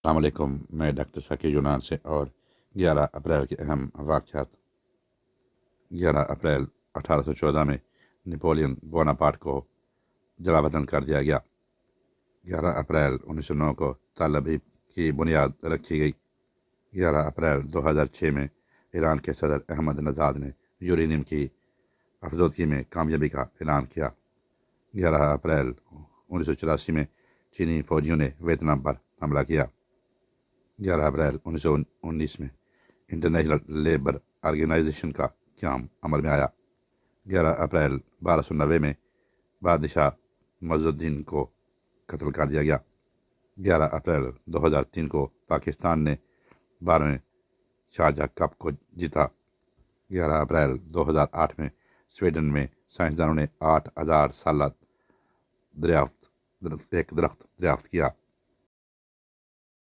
السلام علیکم، میں ڈاکٹر ثاقب یونان سے، اور 11 اپریل کے اہم واقعات۔ 11 اپریل 1814 میں نپولین بوناپارٹ کو جلا وطن کر دیا گیا۔ 11 اپریل 1909 کو طالبی کی بنیاد رکھی گئی۔ 11 اپریل 2006 میں ایران کے صدر احمد نژاد نے یورینیم کی افزودگی میں کامیابی کا اعلان کیا۔ 11 اپریل 1984 میں چینی فوجیوں نے ویتنام پر حملہ کیا۔ 11 اپریل 1919 میں انٹرنیشنل لیبر آرگنائزیشن کا قیام عمل میں آیا۔ 11 اپریل 1290 میں بادشاہ معز الدین کو قتل کر دیا گیا۔ 11 اپریل 2003 کو پاکستان نے 12ویں شارجہ کپ کو جیتا۔ 11 اپریل 2008 میں سویڈن میں سائنسدانوں نے 8000 سالہ ایک درخت دریافت کیا۔